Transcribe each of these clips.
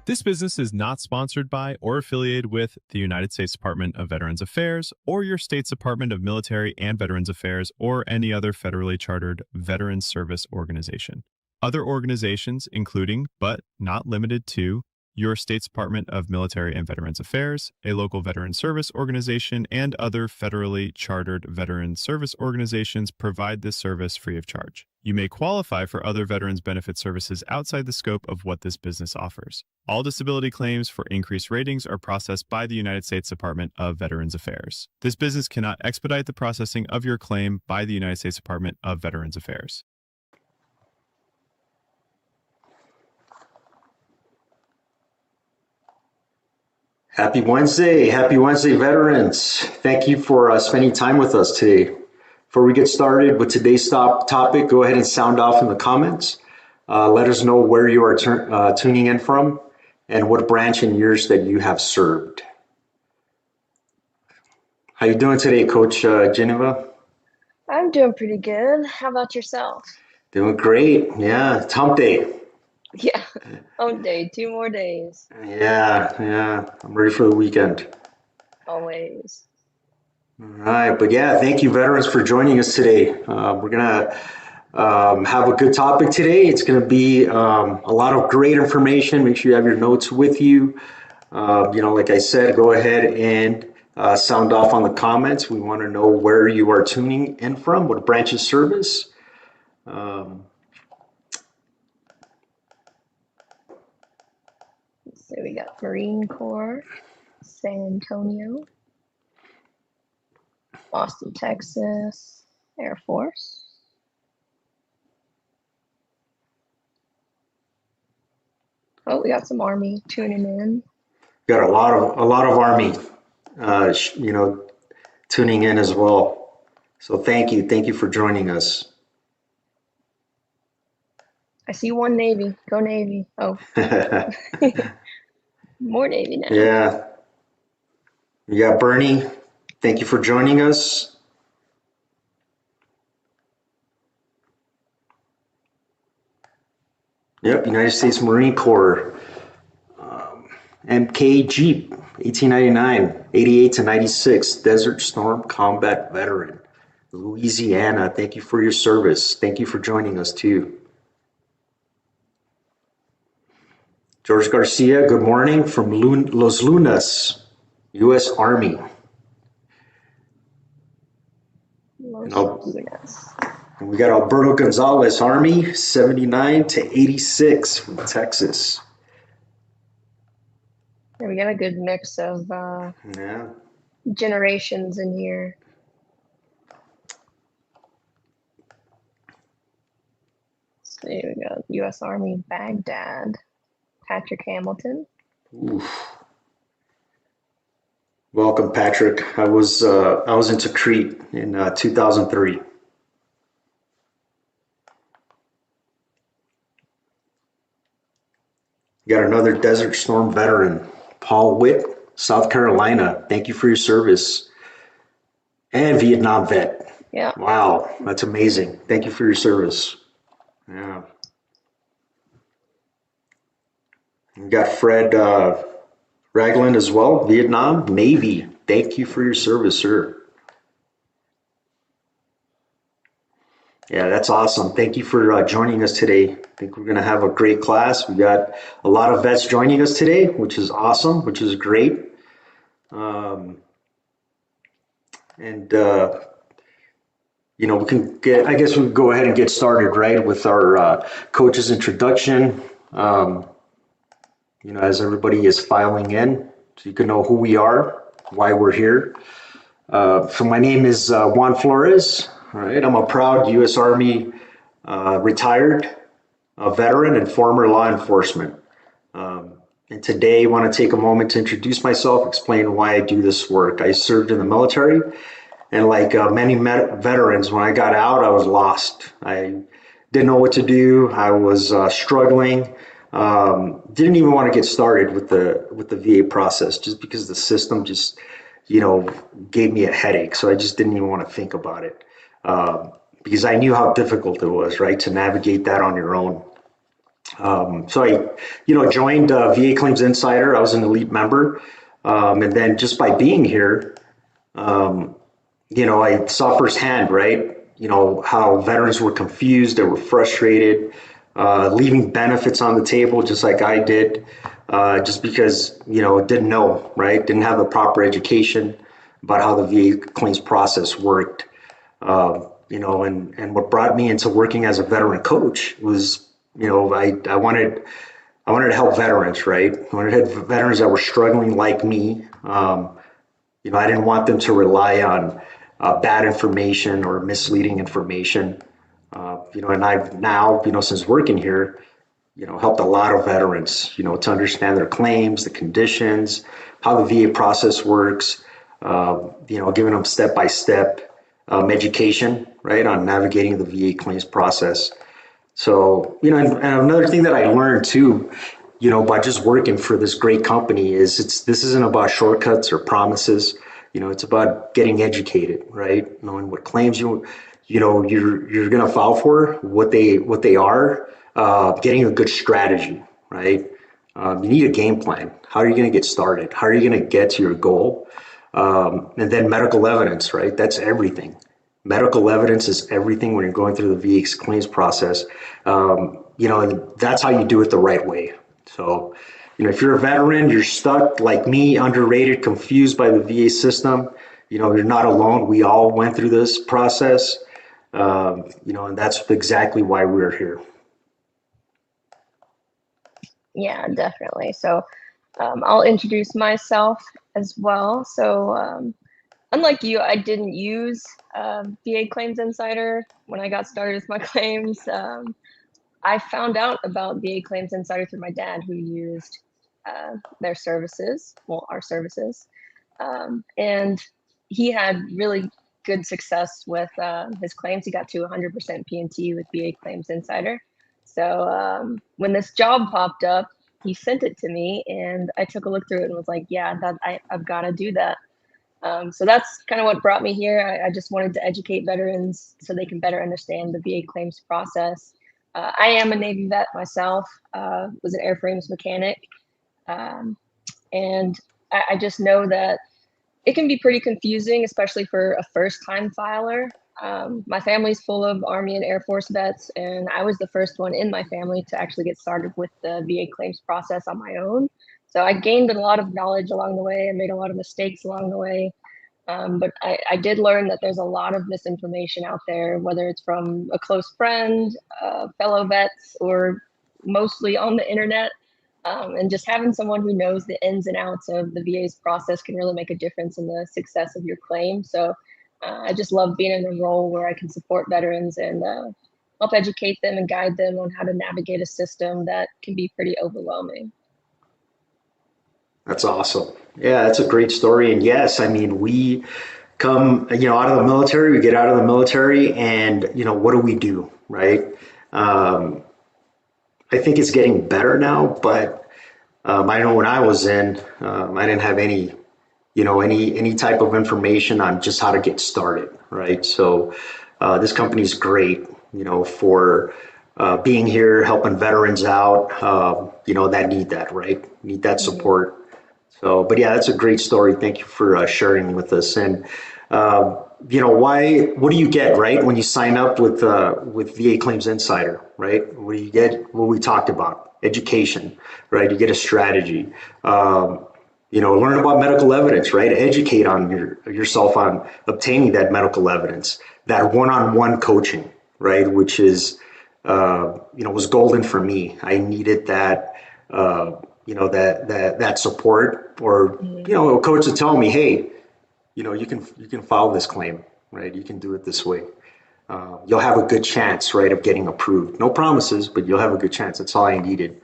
This business is not sponsored by or affiliated with the United States Department of Veterans Affairs or your state's Department of Military and Veterans Affairs or any other federally chartered veterans service organization. Other organizations, including but not limited to your state's Department of Military and Veterans Affairs, a local veteran service organization, and other federally chartered veteran service organizations provide this service free of charge. You may qualify for other veterans benefit services outside the scope of what this business offers. All disability claims for increased ratings are processed by the United States Department of Veterans Affairs. This business cannot expedite the processing of your claim by the United States Department of Veterans Affairs. Happy Wednesday, veterans. Thank you for spending time with us today. Before we get started with today's topic, go ahead and sound off in the comments. Let us know where you are tuning in from and what branch and years that you have served. How you doing today, Coach Geneva? I'm doing pretty good. How about yourself? Doing great. Yeah, it's hump day. Yeah, hump day, 2 more days. Yeah. I'm ready for the weekend. Always. All right, but yeah, thank you, veterans, for joining us today. We're gonna have a good topic today. It's gonna be a lot of great information. Make sure you have your notes with you. Like I said, go ahead and sound off on the comments. We want to know where you are tuning in from, what branch of service. So we got Marine Corps, San Antonio, Austin, Texas, Air Force. Oh, we got some Army tuning in. Got a lot of Army, tuning in as well. So thank you for joining us. I see one Navy. Go Navy. Oh, more Navy now. Yeah. We got Bernie. Thank you for joining us. Yep, United States Marine Corps. MK Jeep, 1899, 88 to 96, Desert Storm Combat Veteran. Louisiana, thank you for your service. Thank you for joining us too. George Garcia, good morning from Los Lunas, U.S. Army. Los Lunas. And we got Alberto Gonzalez, Army, 79 to 86 from Texas. Yeah, we got a good mix of generations in here. So we got U.S. Army Baghdad, Patrick Hamilton. Oof. Welcome, Patrick. I was into Crete in 2003. You got another Desert Storm veteran, Paul Witt, South Carolina. Thank you for your service. And Vietnam vet. Yeah. Wow, that's amazing. Thank you for your service. Yeah. We got Fred Ragland as well, Vietnam Navy. Thank you for your service, sir. Yeah, that's awesome. Thank you for joining us today. I think we're going to have a great class. We got a lot of vets joining us today, which is awesome, which is great. We can get, I guess we can go ahead and get started, right, with our coach's introduction. As everybody is filing in, so you can know who we are, why we're here. So my name is Juan Flores. All right, I'm a proud U.S. Army retired veteran and former law enforcement. And today I want to take a moment to introduce myself, explain why I do this work. I served in the military, and like many veterans, when I got out, I was lost. I didn't know what to do. I was struggling. Didn't even want to get started with the VA process just because the system just, gave me a headache. So I just didn't even want to think about it. Because I knew how difficult it was, right, to navigate that on your own. So I, joined VA Claims Insider. I was an elite member. And then just by being here, I saw firsthand, right? How veterans were confused, they were frustrated, leaving benefits on the table just like I did, just because, didn't know, right? Didn't have the proper education about how the VA claims process worked. And what brought me into working as a veteran coach was, I wanted to help veterans, right? I wanted to help veterans that were struggling like me. I didn't want them to rely on bad information or misleading information. And I've now, since working here, helped a lot of veterans, to understand their claims, the conditions, how the VA process works, giving them step-by-step education, right, on navigating the VA claims process. So, and another thing that I learned too, by just working for this great company is this isn't about shortcuts or promises. It's about getting educated, right? Knowing what claims you're gonna file for, what they are, getting a good strategy, right? You need a game plan. How are you gonna get started? How are you gonna get to your goal? And then medical evidence, right? That's everything. Medical evidence is everything when you're going through the VA claims process. And that's how you do it the right way. So, if you're a veteran, you're stuck like me, underrated, confused by the VA system, you're not alone. We all went through this process, and that's exactly why we're here. Yeah, definitely. So I'll introduce myself as well. So unlike you, I didn't use VA Claims Insider when I got started with my claims. I found out about VA Claims Insider through my dad, who used their services, well, our services. And he had really good success with his claims. He got to 100% P&T with VA Claims Insider. So when this job popped up, he sent it to me, and I took a look through it and was like, yeah, I've got to do that. So that's kind of what brought me here. I just wanted to educate veterans so they can better understand the VA claims process. I am a Navy vet myself, was an airframes mechanic. And I just know that it can be pretty confusing, especially for a first-time filer. My family's full of Army and Air Force vets, and I was the first one in my family to actually get started with the VA claims process on my own. So I gained a lot of knowledge along the way and made a lot of mistakes along the way. But I did learn that there's a lot of misinformation out there, whether it's from a close friend, fellow vets, or mostly on the internet. And just having someone who knows the ins and outs of the VA's process can really make a difference in the success of your claim. So I just love being in a role where I can support veterans and help educate them and guide them on how to navigate a system that can be pretty overwhelming. That's awesome. Yeah, that's a great story. And yes, I mean, we come, out of the military, we get out of the military and, what do, right? I think it's getting better now, but I know when I was in, I didn't have any type of information on just how to get started, right? So this company is great, for being here, helping veterans out, that need that, right? Need that support. So, but yeah, that's a great story. Thank you for sharing with us. And what do you get, right, when you sign up with VA Claims Insider, right? What do you get? What we talked about, education, right? You get a strategy. Learn about medical evidence, right? Educate on yourself on obtaining that medical evidence, that one-on-one coaching, right? Which is, was golden for me. I needed that, that support, or, a coach to tell me, hey, you can file this claim, right? You can do it this way. You'll have a good chance, right, of getting approved. No promises, but you'll have a good chance. That's all I needed.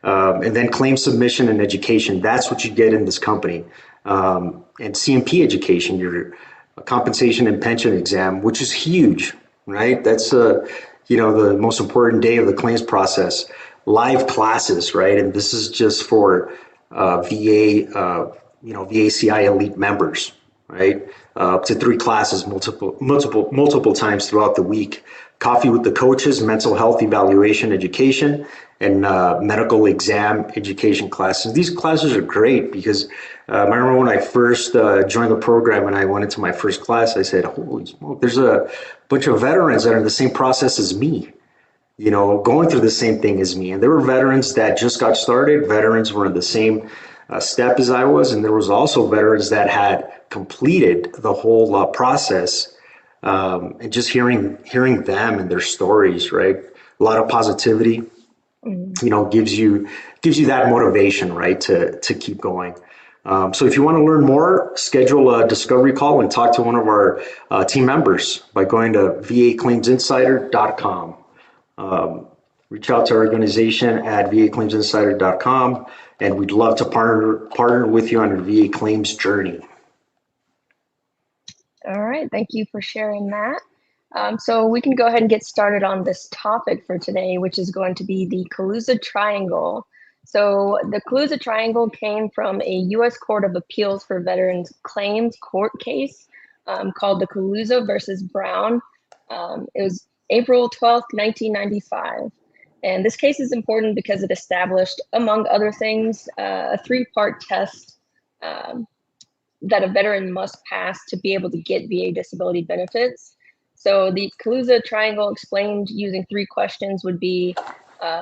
And then claim submission and education. That's what you get in this company. And CMP education, your compensation and pension exam, which is huge, right? That's, the most important day of the claims process. Live classes, right? And this is just for VA, VACI elite members, right? Up to 3 classes, multiple times throughout the week. Coffee with the coaches, mental health evaluation education, and medical exam education classes. These classes are great because I remember when I first joined the program and I went into my first class, I said, holy smoke, there's a bunch of veterans that are in the same process as me, going through the same thing as me. And there were veterans that just got started. Veterans were in the same step as I was. And there was also veterans that had completed the whole process. And just hearing them and their stories, right? A lot of positivity, gives you that motivation, right, to keep going. So if you want to learn more, schedule a discovery call and talk to one of our team members by going to vaclaimsinsider.com. Reach out to our organization at vaclaimsinsider.com, and we'd love to partner with you on your VA claims journey. All right, thank you for sharing that. So we can go ahead and get started on this topic for today, which is going to be the Caluza Triangle. So the Caluza Triangle came from a U.S. Court of Appeals for Veterans Claims court case called the Caluza versus Brown. It was April 12th, 1995. And this case is important because it established, among other things, a three-part test that a veteran must pass to be able to get VA disability benefits. So the Caluza Triangle explained using three questions would be,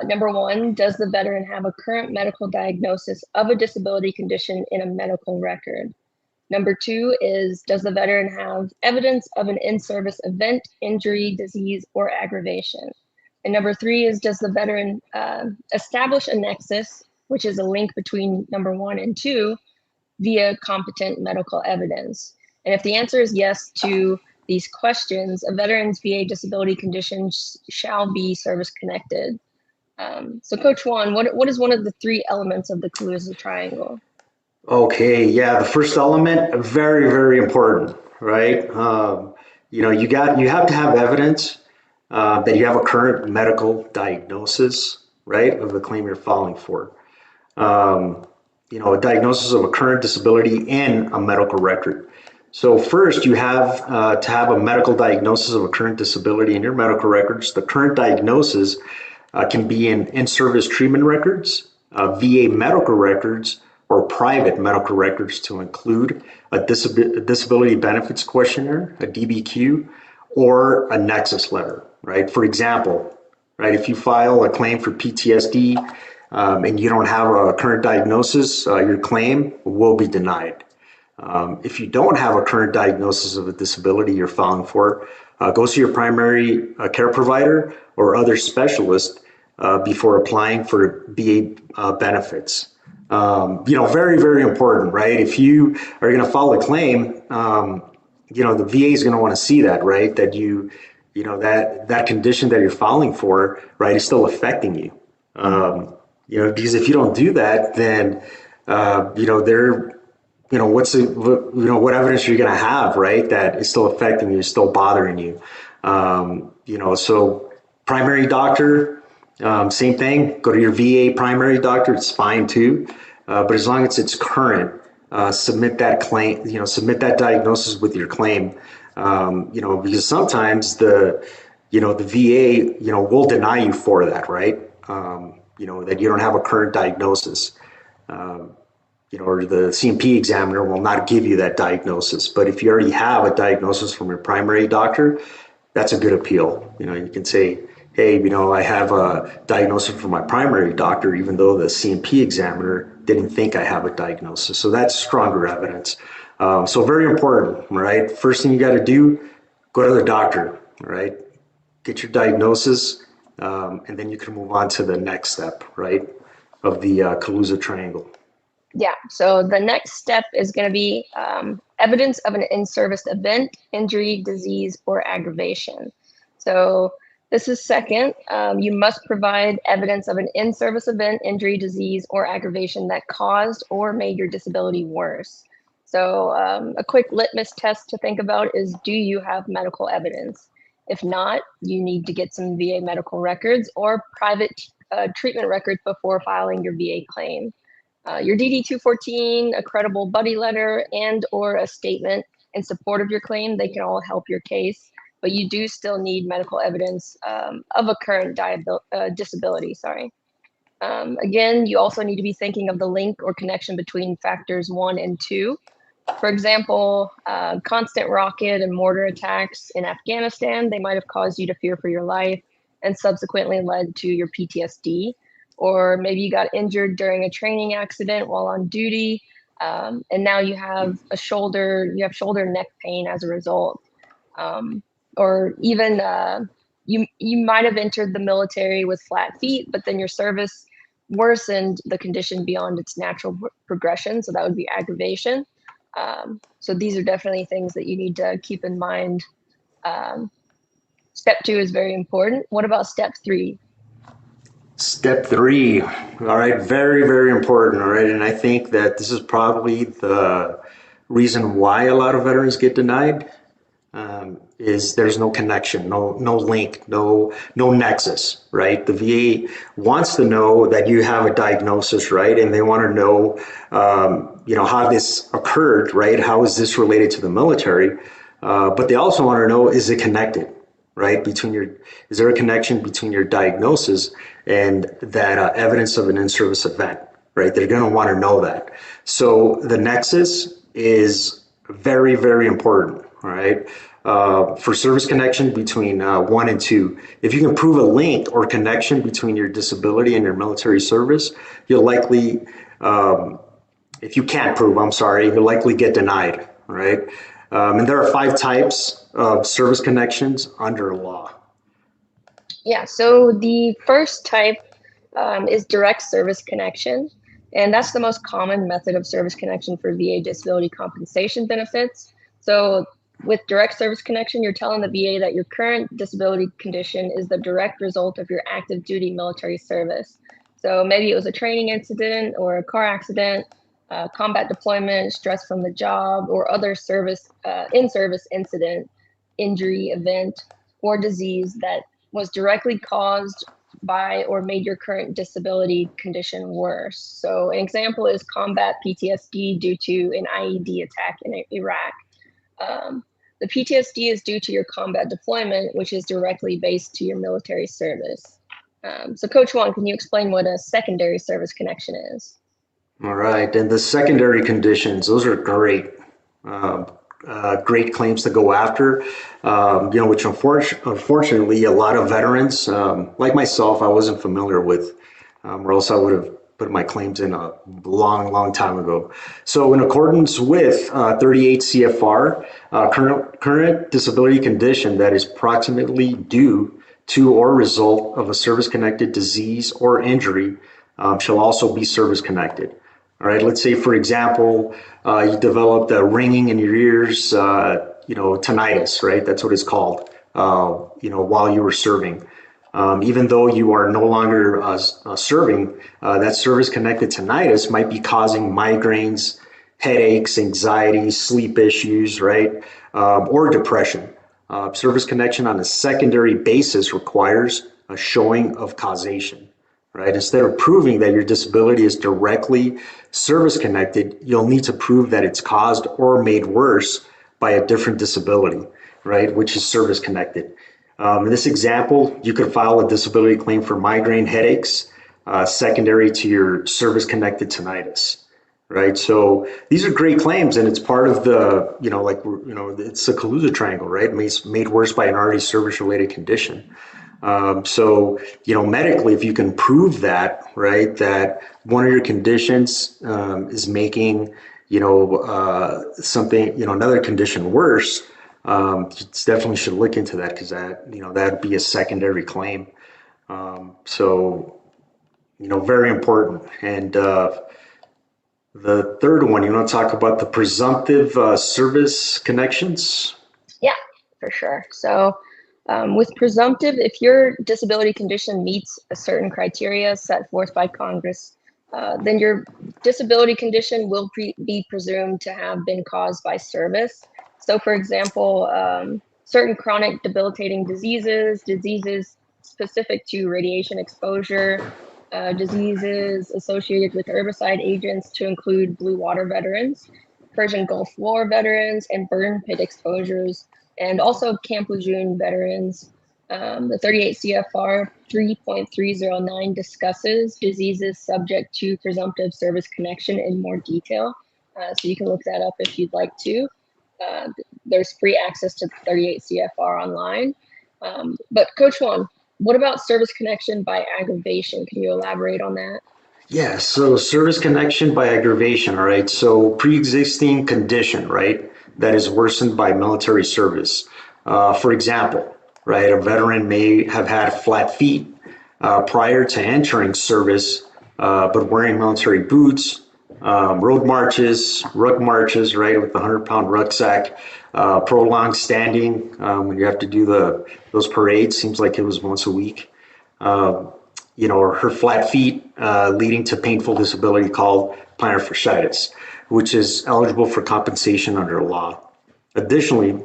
number one, does the veteran have a current medical diagnosis of a disability condition in a medical record? Number two is, does the veteran have evidence of an in-service event, injury, disease, or aggravation? And number three is, does the veteran establish a nexus, which is a link between number one and two, via competent medical evidence? And if the answer is yes to these questions, a veteran's VA disability condition shall be service-connected. So Coach Juan, what is one of the three elements of the Caluza Triangle? Okay, yeah, the first element, very, very important, right? You have to have evidence that you have a current medical diagnosis, right, of the claim you're filing for. A diagnosis of a current disability in a medical record. So first, you have to have a medical diagnosis of a current disability in your medical records. The current diagnosis can be in service treatment records, VA medical records, or private medical records to include a disability benefits questionnaire, a DBQ, or a nexus letter, right? For example, right, if you file a claim for PTSD and you don't have a current diagnosis, your claim will be denied. If you don't have a current diagnosis of a disability you're filing for, go see your primary care provider or other specialist before applying for VA benefits. Very, very important, right? If you are going to file a claim, the VA is going to want to see that, right? That that condition that you're filing for, right, is still affecting you. Because if you don't do that, then, what evidence are you going to have, right? That is still affecting you, still bothering you. So primary doctor, same thing, go to your VA primary doctor, it's fine too. But as long as it's current, submit that claim, submit that diagnosis with your claim. Because sometimes the VA, will deny you for that, right? That you don't have a current diagnosis. Or the CMP examiner will not give you that diagnosis. But if you already have a diagnosis from your primary doctor, that's a good appeal. You can say, hey, I have a diagnosis from my primary doctor, even though the CMP examiner didn't think I have a diagnosis. So that's stronger evidence. So very important, right? First thing you got to do, go to the doctor, right? Get your diagnosis, and then you can move on to the next step, right, of the Caluza Triangle. Yeah, so the next step is going to be evidence of an in-service event, injury, disease, or aggravation. So this is second. You must provide evidence of an in-service event, injury, disease, or aggravation that caused or made your disability worse. So a quick litmus test to think about is, do you have medical evidence? If not, you need to get some VA medical records or private treatment records before filing your VA claim. Your DD-214, a credible buddy letter, and or a statement in support of your claim, they can all help your case, but you do still need medical evidence of a current disability, sorry. Again, you also need to be thinking of the link or connection between factors 1 and 2. For example, constant rocket and mortar attacks in Afghanistan, they might have caused you to fear for your life and subsequently led to your PTSD. Or maybe you got injured during a training accident while on duty, and now you have shoulder neck pain as a result. Or even you might have entered the military with flat feet, but then your service worsened the condition beyond its natural progression. So that would be aggravation. So these are definitely things that you need to keep in mind. Step 2 is very important. What about step 3? Step 3, all right, very, very important, all right, and I think that this is probably the reason why a lot of veterans get denied, is there's no connection, no link, no nexus, right? The VA wants to know that you have a diagnosis, right, and they want to know, how this occurred, right? How is this related to the military? But they also want to know, is it connected? Right, is there a connection between your diagnosis and that evidence of an in-service event? Right, they're going to want to know that. So the nexus is very, very important. All right, for service connection between 1 and 2. If you can prove a link or connection between your disability and your military service, you'll likely, if you can't prove, I'm sorry, you'll likely get denied. All right, and there are 5 types of service connections under law. Yeah, so the first type is direct service connection, and that's the most common method of service connection for VA disability compensation benefits. So with direct service connection, you're telling the VA that your current disability condition is the direct result of your active duty military service. So maybe it was a training incident or a car accident, combat deployment, stress from the job, or other in-service incident, injury, event, or disease that was directly caused by or made your current disability condition worse. So an example is combat PTSD due to an IED attack in Iraq. The PTSD is due to your combat deployment, which is directly based to your military service. So Coach Juan, can you explain what a secondary service connection is? All right, and the secondary conditions, those are great. Great claims to go after, which unfortunately a lot of veterans, like myself, I wasn't familiar with, or else I would have put my claims in a long, long time ago. So in accordance with 38 CFR, current disability condition that is proximately due to or result of a service-connected disease or injury shall also be service-connected. All right, let's say, for example, you developed a ringing in your ears, tinnitus, right? That's what it's called, while you were serving. Even though you are no longer serving, that service-connected tinnitus might be causing migraines, headaches, anxiety, sleep issues, right? Or depression. Service connection on a secondary basis requires a showing of causation. Right? Instead of proving that your disability is directly service connected, you'll need to prove that it's caused or made worse by a different disability, right? Which is service connected. In this example, you could file a disability claim for migraine headaches secondary to your service connected tinnitus, right? So these are great claims, and it's part of the, it's the Caluza Triangle, right? Made worse by an already service related condition. So, medically, if you can prove that, right, that one of your conditions is making, something, another condition worse, you definitely should look into that, because that'd be a secondary claim. Very important. And the third one, you want to talk about the presumptive service connections? Yeah, for sure. So with presumptive, if your disability condition meets a certain criteria set forth by Congress, then your disability condition will be presumed to have been caused by service. So for example, certain chronic debilitating diseases specific to radiation exposure, diseases associated with herbicide agents to include blue water veterans, Persian Gulf War veterans, and burn pit exposures, and also Camp Lejeune veterans. The 38 CFR 3.309 discusses diseases subject to presumptive service connection in more detail. So you can look that up if you'd like to. There's free access to 38 CFR online. But Coach Juan, what about service connection by aggravation? Can you elaborate on that? Yeah, so service connection by aggravation, all right? So pre-existing condition, right, that is worsened by military service. For example, right, a veteran may have had flat feet prior to entering service, but wearing military boots, road marches, ruck marches, right, with the 100-pound rucksack, prolonged standing when you have to do those parades. Seems like it was once a week. Or her flat feet, leading to painful disability called plantar fasciitis, which is eligible for compensation under law. Additionally,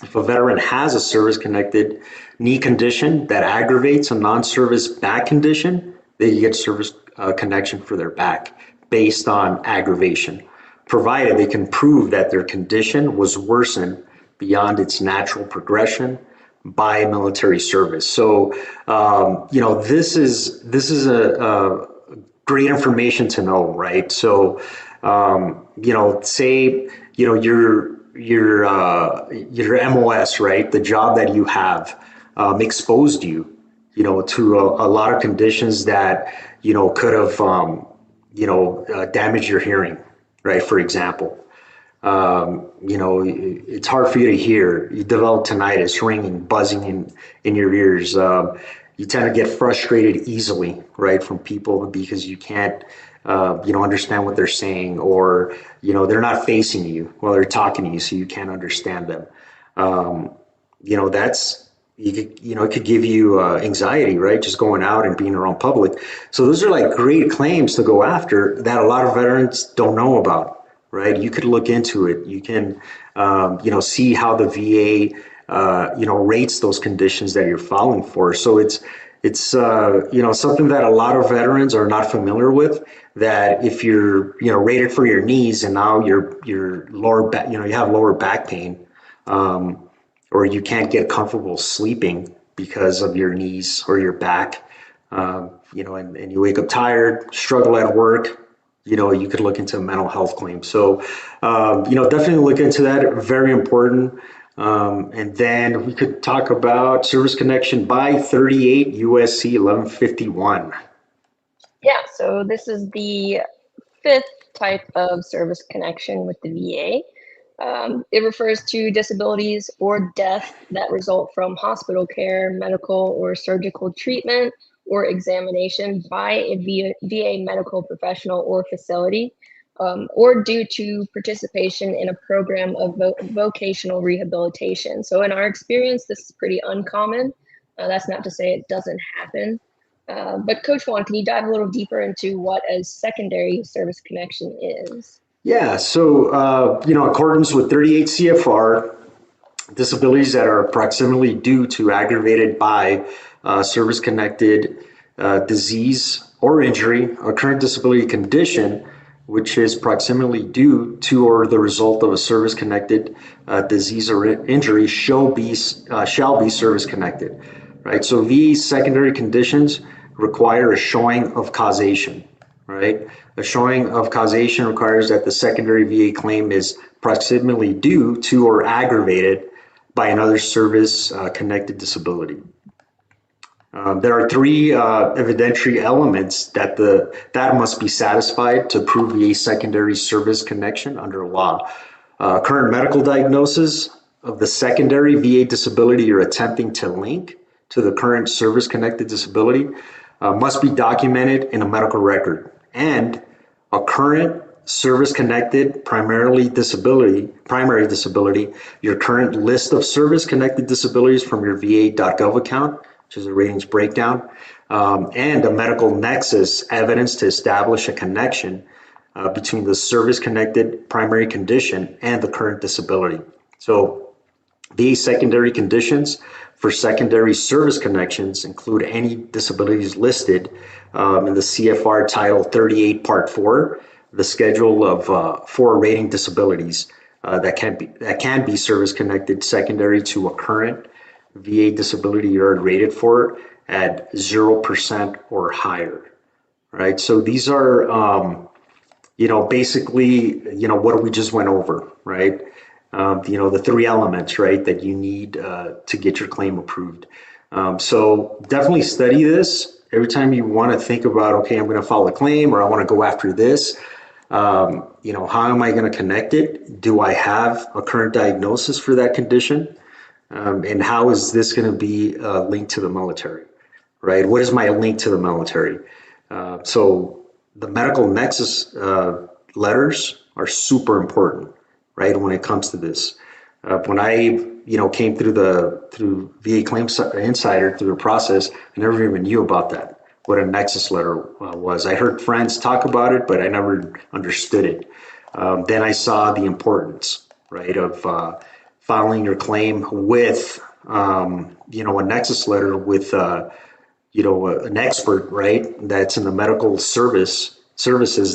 if a veteran has a service-connected knee condition that aggravates a non-service back condition, they get service connection for their back based on aggravation, provided they can prove that their condition was worsened beyond its natural progression by military service. So, this is a great information to know, right? So, say your MOS, right? The job that you have exposed you, to a lot of conditions that could have damaged your hearing, right? For example. It's hard for you to hear. You develop tinnitus, ringing, buzzing in your ears. You tend to get frustrated easily, right, from people because you can't, understand what they're saying, or, they're not facing you while they're talking to you, so you can't understand them. It could give you anxiety, right, just going out and being around public. So those are like great claims to go after that a lot of veterans don't know about. Right, you could look into it. You can, see how the VA, rates those conditions that you're filing for. So it's something that a lot of veterans are not familiar with. That if you're, rated for your knees and now your lower back, you have lower back pain, or you can't get comfortable sleeping because of your knees or your back, and you wake up tired, struggle at work. You could look into a mental health claim. So, definitely look into that. Very important. And then we could talk about service connection by 38 USC 1151. Yeah, so this is the fifth type of service connection with the VA. It refers to disabilities or death that result from hospital care, medical or surgical treatment, or examination by a VA medical professional or facility, or due to participation in a program of vocational rehabilitation. So in our experience, this is pretty uncommon. That's not to say it doesn't happen. But Coach Juan, can you dive a little deeper into what a secondary service connection is? Yeah, so, accordance with 38 CFR, disabilities that are approximately due to aggravated by service-connected disease or injury, a current disability condition, which is proximately due to or the result of a service-connected disease or injury, shall be service-connected, right? So these secondary conditions require a showing of causation, right? A showing of causation requires that the secondary VA claim is proximately due to or aggravated by another service-connected disability. There are three evidentiary elements that must be satisfied to prove a secondary service connection under law. Current medical diagnosis of the secondary VA disability you're attempting to link to the current service-connected disability must be documented in a medical record, and a current service-connected primary disability, your current list of service-connected disabilities from your VA.gov account, which is a ratings breakdown, and a medical nexus evidence to establish a connection between the service-connected primary condition and the current disability. So these secondary conditions for secondary service connections include any disabilities listed in the CFR Title 38, Part 4, the schedule of 4 rating disabilities that can be service connected secondary to a current VA disability you're rated for at 0% or higher, right? So these are, basically, what we just went over, right? The three elements, right, that you need to get your claim approved. So definitely study this. Every time you want to think about, okay, I'm going to file a claim or I want to go after this, how am I going to connect it? Do I have a current diagnosis for that condition? And how is this going to be linked to the military, right? What is my link to the military? So the medical nexus letters are super important, right? When it comes to this, when I came through VA Claims Insider through the process, I never even knew about that. What a nexus letter was. I heard friends talk about it, but I never understood it. Then I saw the importance, right, of filing your claim with, a nexus letter with, an expert, right, that's in the medical services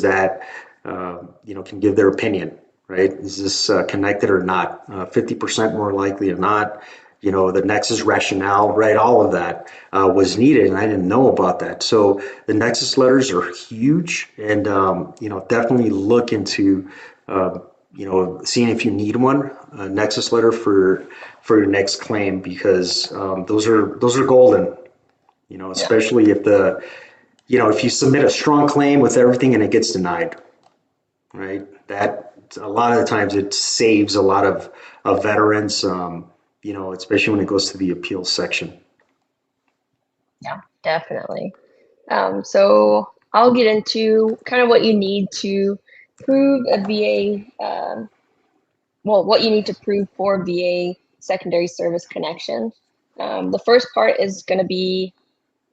that, can give their opinion, right? Is this connected or not? 50% more likely or not? The nexus rationale, right? All of that was needed, and I didn't know about that. So the nexus letters are huge, and definitely look into seeing if you need one, a nexus letter for your next claim, because those are golden. Yeah, Especially if you submit a strong claim with everything and it gets denied, right? That a lot of the times it saves a lot of veterans, especially when it goes to the appeals section. yeah, definitely. So I'll get into kind of what you need to prove a VA, what you need to prove for VA secondary service connection. The first part is going to be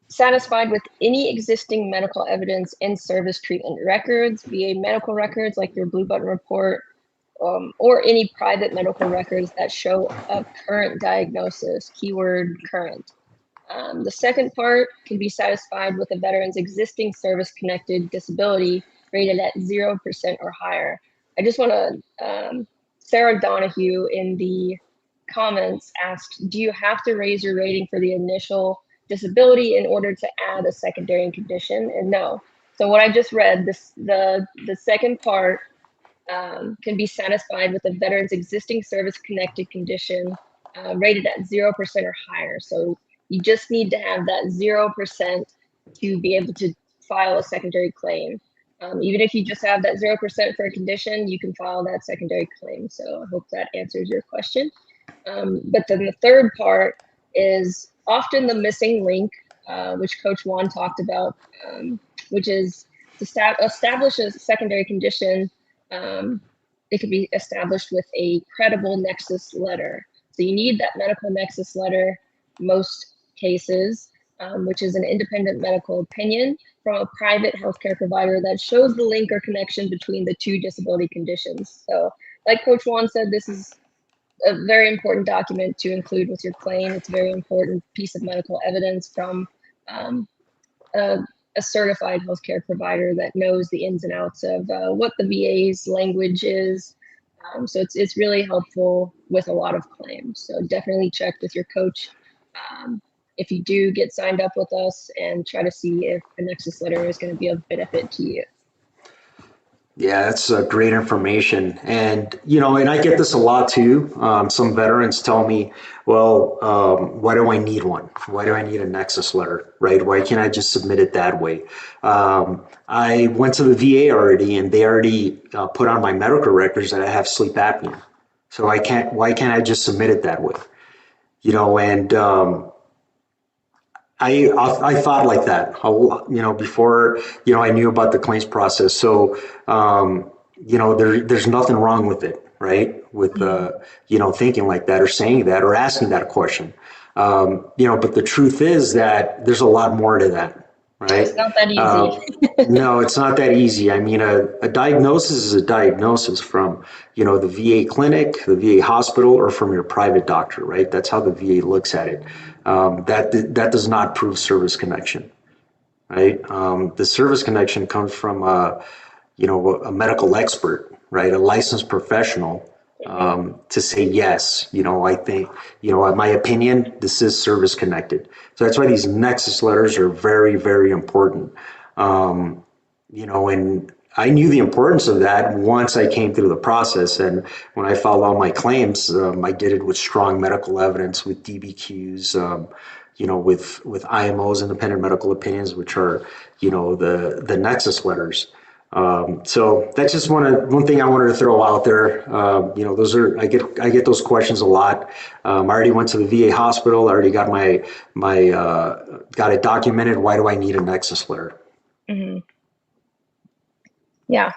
satisfied with any existing medical evidence in service treatment records, VA medical records like your Blue Button report, or any private medical records that show a current diagnosis, keyword current. The second part can be satisfied with a veteran's existing service-connected disability rated at 0% or higher. I just want to, Sarah Donahue in the comments asked, do you have to raise your rating for the initial disability in order to add a secondary condition? And no. So what I just read, the second part can be satisfied with a veteran's existing service-connected condition rated at 0% or higher. So you just need to have that 0% to be able to file a secondary claim. Even if you just have that 0% for a condition, you can file that secondary claim. So I hope that answers your question. But then the third part is often the missing link, which Coach Juan talked about, which is to establish a secondary condition. It could be established with a credible nexus letter. So you need that medical nexus letter, most cases, which is an independent medical opinion from a private healthcare provider that shows the link or connection between the two disability conditions. So like Coach Juan said, this is a very important document to include with your claim. It's a very important piece of medical evidence from a, a certified healthcare provider that knows the ins and outs of what the VA's language is. So it's really helpful with a lot of claims. So definitely check with your coach if you do get signed up with us, and try to see if a Nexus letter is going to be of benefit to you. Yeah, that's great information. And I get this a lot too. Some veterans tell me, well, why do I need one? Why do I need a nexus letter, right? Why can't I just submit it that way? I went to the VA already, and they already put on my medical records that I have sleep apnea. So why can't I just submit it that way? And I thought like that, before, I knew about the claims process. So, there's nothing wrong with it, right? With, thinking like that or saying that or asking that question. But the truth is that there's a lot more to that, right? It's not that easy. No, it's not that easy. I mean, a diagnosis is a diagnosis from, the VA clinic, the VA hospital, or from your private doctor, right? That's how the VA looks at it. That does not prove service connection, right? The service connection comes from a medical expert, right? A licensed professional to say yes. I think, in my opinion, this is service connected. So that's why these nexus letters are very, very important. And I knew the importance of that once I came through the process. And when I filed all my claims, I did it with strong medical evidence, with DBQs, with IMOs, independent medical opinions, which are, the nexus letters. So that's just one thing I wanted to throw out there. Those are I get those questions a lot. I already went to the VA hospital. I already got got it documented. Why do I need a nexus letter? Mm-hmm. Yeah,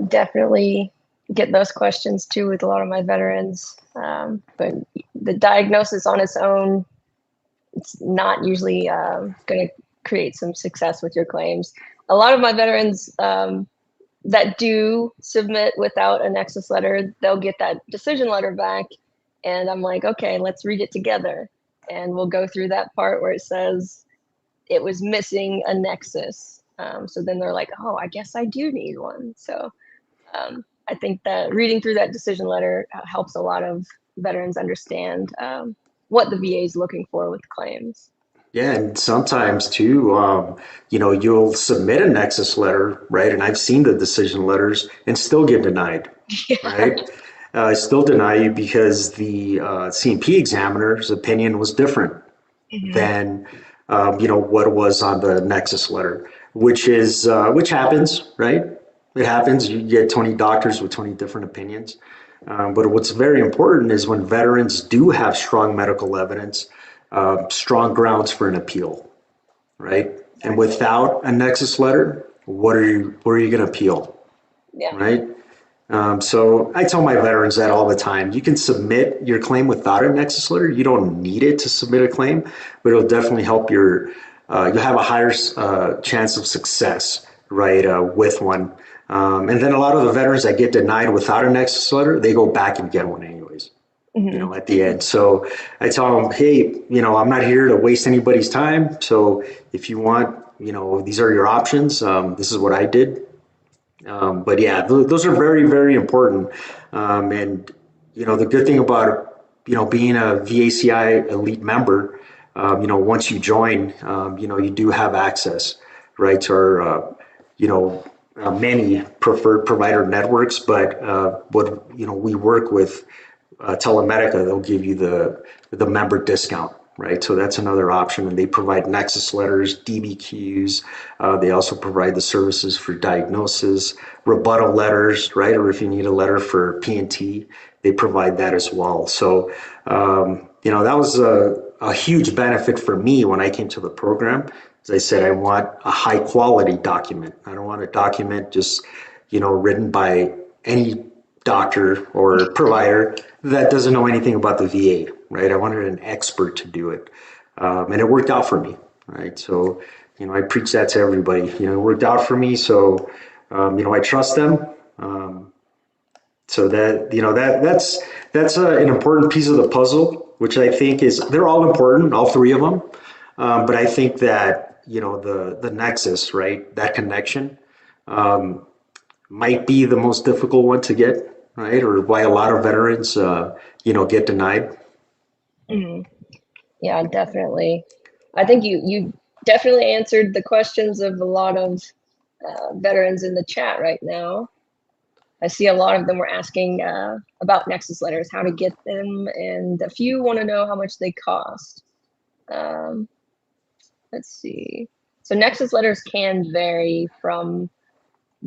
definitely get those questions too with a lot of my veterans. But the diagnosis on its own, it's not usually going to create some success with your claims. A lot of my veterans that do submit without a nexus letter, they'll get that decision letter back. And I'm like, okay, let's read it together. And we'll go through that part where it says it was missing a nexus. So then they're like, oh, I guess I do need one. So I think that reading through that decision letter helps a lot of veterans understand what the VA is looking for with claims. Yeah, and sometimes too, you'll submit a nexus letter, right? And I've seen the decision letters and still get denied, Yeah. right? Still deny you because the C&P examiner's opinion was different than what was on the nexus letter, which happens, right? It happens. You get 20 doctors with 20 different opinions. But what's very important is when veterans do have strong medical evidence, strong grounds for an appeal, right? And without a nexus letter, where are you going to appeal, Yeah. right? So I tell my veterans that all the time. You can submit your claim without a nexus letter. You don't need it to submit a claim, but it'll definitely help you'll have a higher chance of success, right, with one. And then a lot of the veterans that get denied without a nexus letter, they go back and get one anyways, at the end. So I tell them, hey, I'm not here to waste anybody's time. So if you want, these are your options. This is what I did. But yeah, those are very, very important. And, the good thing about, being a VACI elite member, once you join, you do have access, right, to our, many preferred provider networks. But we work with Telemedica, they'll give you the member discount, right? So that's another option, and they provide nexus letters, DBQs. They also provide the services for diagnosis, rebuttal letters, right? Or if you need a letter for P&T, they provide that as well. So, that was a huge benefit for me when I came to the program. As I said, I want a high quality document. I don't want a document just, written by any doctor or provider that doesn't know anything about the VA, right? I wanted an expert to do it. And it worked out for me, right? So, I preach that to everybody. It worked out for me. So, I trust them. So that's an important piece of the puzzle, which I think they're all important, all three of them. But I think that, the nexus, right? That connection, might be the most difficult one to get, right? Or why a lot of veterans, get denied. Mm-hmm. Yeah, definitely. I think you definitely answered the questions of a lot of veterans in the chat right now. I see a lot of them were asking about Nexus letters, how to get them, and a few want to know how much they cost. Let's see. So Nexus letters can vary from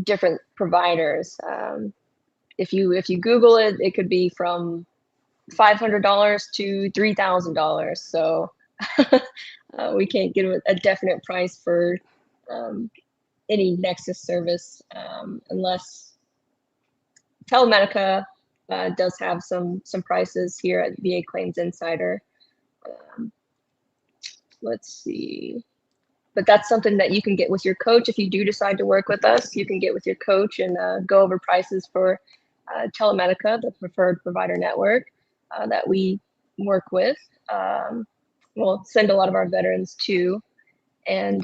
different providers. If you Google it, it could be from $500 to $3,000. So we can't give a definite price for any Nexus service unless Telemedica does have some prices here at VA Claims Insider. Let's see. But that's something that you can get with your coach. If you do decide to work with us, you can get with your coach and go over prices for Telemedica, the preferred provider network that we work with. We'll send a lot of our veterans to, and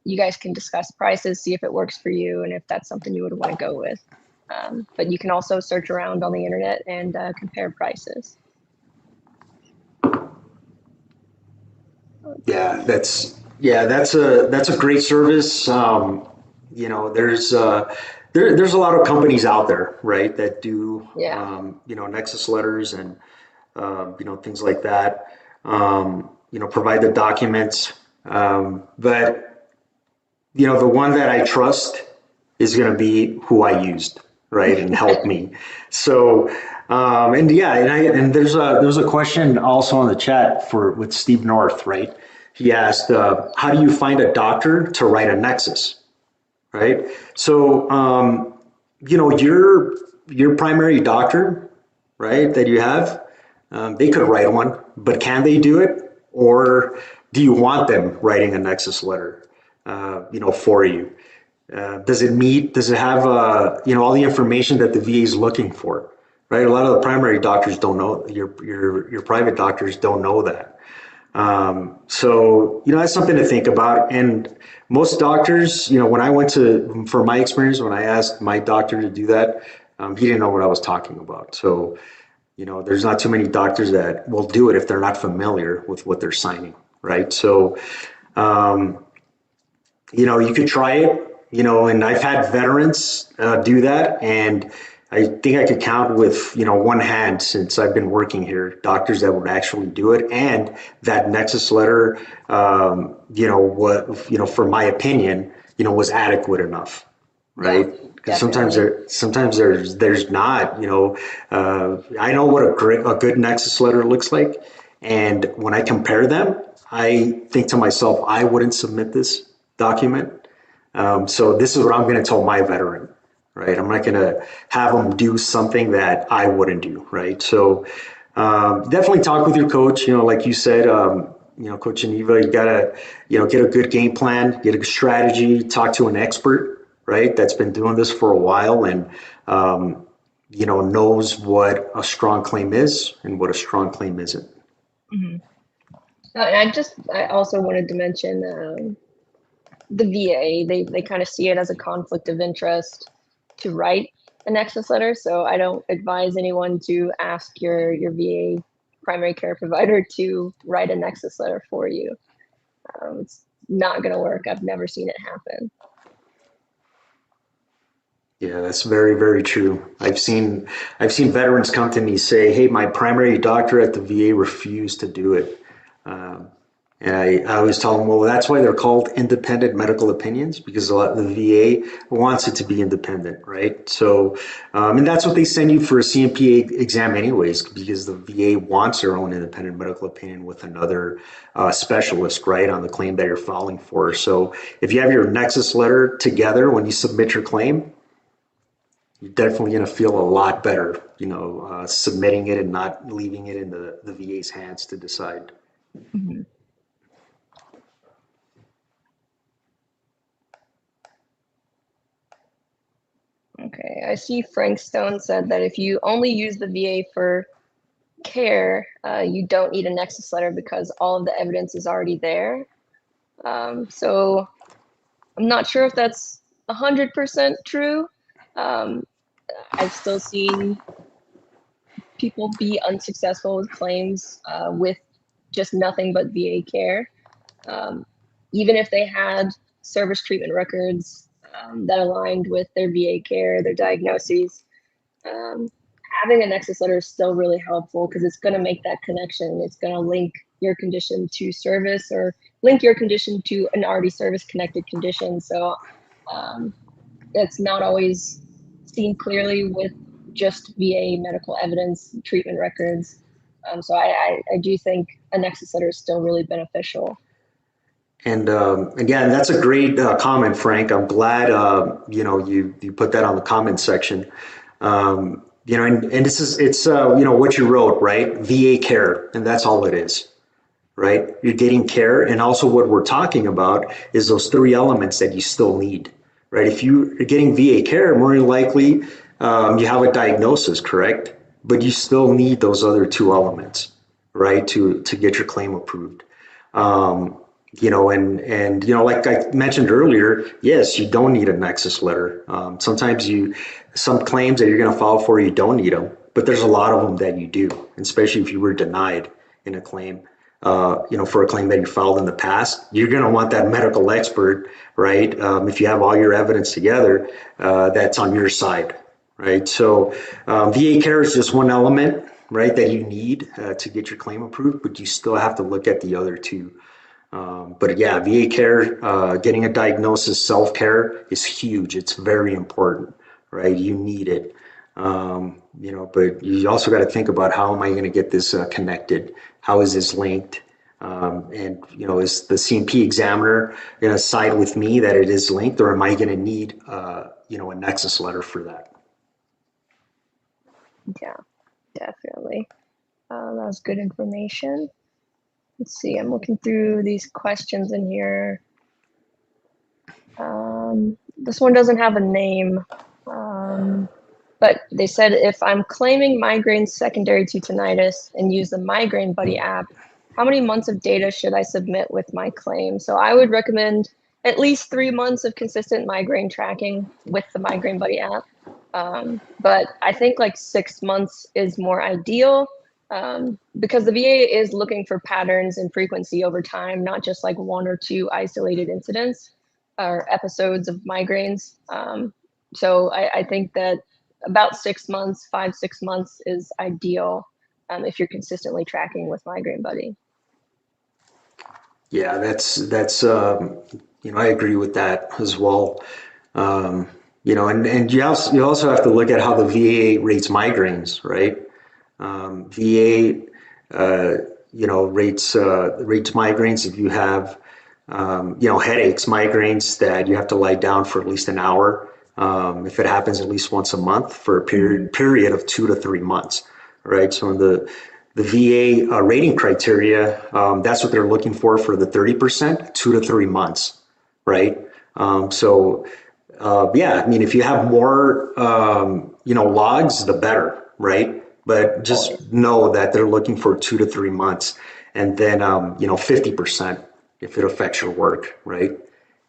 you guys can discuss prices, see if it works for you, and if that's something you would want to go with. But you can also search around on the internet and compare prices. That's a great service. There's a lot of companies out there, right, that do Yeah. nexus letters and things like that. Provide the documents, but the one that I trust is going to be who I used, right, and help me. So, and there was a question also in the chat with Steve North, right? He asked, how do you find a doctor to write a nexus, right? So, your primary doctor, right, that you have, they could write one, but can they do it, or do you want them writing a nexus letter, for you? Does it have, all the information that the VA is looking for, right? A lot of the primary doctors don't know, your private doctors don't know that. So, that's something to think about. And most doctors, when I for my experience, when I asked my doctor to do that, he didn't know what I was talking about. So, there's not too many doctors that will do it if they're not familiar with what they're signing, right? So, you could try it, and I've had veterans do that, and I think I could count with, one hand since I've been working here, doctors that would actually do it, and that nexus letter, for my opinion, was adequate enough, right? Yeah, Because definitely. sometimes there's not, I know what a good nexus letter looks like, and when I compare them, I think to myself, I wouldn't submit this document. So this is what I'm going to tell my veteran, right? I'm not going to have them do something that I wouldn't do, right? So definitely talk with your coach. Like you said, Coach Geneva, you gotta, get a good game plan, get a strategy, talk to an expert, right? That's been doing this for a while and knows what a strong claim is and what a strong claim isn't. Mm-hmm. I also wanted to mention the VA. They kind of see it as a conflict of interest to write a nexus letter. So I don't advise anyone to ask your VA primary care provider to write a nexus letter for you. It's not going to work. I've never seen it happen. Yeah, that's very, very true. I've seen veterans come to me say, "Hey, my primary doctor at the VA refused to do it." Um, and I always tell them, "Well, that's why they're called independent medical opinions because the VA wants it to be independent, right?" So, and that's what they send you for a CMPA exam, anyways, because the VA wants their own independent medical opinion with another specialist, right, on the claim that you're filing for. So, if you have your nexus letter together when you submit your claim, you're definitely going to feel a lot better, submitting it and not leaving it in the VA's hands to decide. Mm-hmm. Okay, I see Frank Stone said that if you only use the VA for care, you don't need a nexus letter because all of the evidence is already there. So I'm not sure if that's 100% true. Um, I've still seen people be unsuccessful with claims with just nothing but VA care. Um, Even if they had service treatment records that aligned with their VA care, their diagnoses, um, having a nexus letter is still really helpful because it's going to make that connection. It's going to link your condition to service or link your condition to an already service connected condition. So um, it's not always seen clearly with just VA medical evidence, treatment records. So I do think a nexus letter is still really beneficial. And again, that's a great comment, Frank. I'm glad you put that on the comment section. And this is it's what you wrote, right? VA care, and that's all it is, right? You're getting care, and also what we're talking about is those three elements that you still need, right? If you're getting VA care, more than likely you have a diagnosis, correct? But you still need those other two elements, right, to get your claim approved. Like I mentioned earlier, yes, you don't need a nexus letter. Sometimes some claims that you're going to file for, you don't need them, but there's a lot of them that you do, especially if you were denied in a claim, for a claim that you filed in the past. You're going to want that medical expert, right? If you have all your evidence together, that's on your side, right? So VA care is just one element, right, that you need to get your claim approved, but you still have to look at the other two. But yeah, VA care, getting a diagnosis, self-care is huge. It's very important, right? You need it. But you also got to think about, how am I going to get this connected? How is this linked? Is the CMP examiner going to side with me that it is linked, or am I going to need, a nexus letter for that? Yeah, definitely. That was good information. Let's see, I'm looking through these questions in here. This one doesn't have a name, but they said, if I'm claiming migraines secondary to tinnitus and use the Migraine Buddy app, how many months of data should I submit with my claim? So I would recommend at least 3 months of consistent migraine tracking with the Migraine Buddy app. But I think like 6 months is more ideal, because the VA is looking for patterns and frequency over time, not just like 1 or 2 isolated incidents or episodes of migraines. So I think that about 6 months, 5-6 months is ideal, if you're consistently tracking with Migraine Buddy. Yeah, that's I agree with that as well. And you also have to look at how the VA rates migraines, right? VA rates migraines if you have headaches, migraines that you have to lie down for at least an hour. If it happens at least once a month for a period of 2 to 3 months, right? So in the VA rating criteria, that's what they're looking for the 30%, 2 to 3 months, right? Yeah, I mean, if you have more, logs, the better, right? But just know that they're looking for 2 to 3 months, and then 50% if it affects your work, right?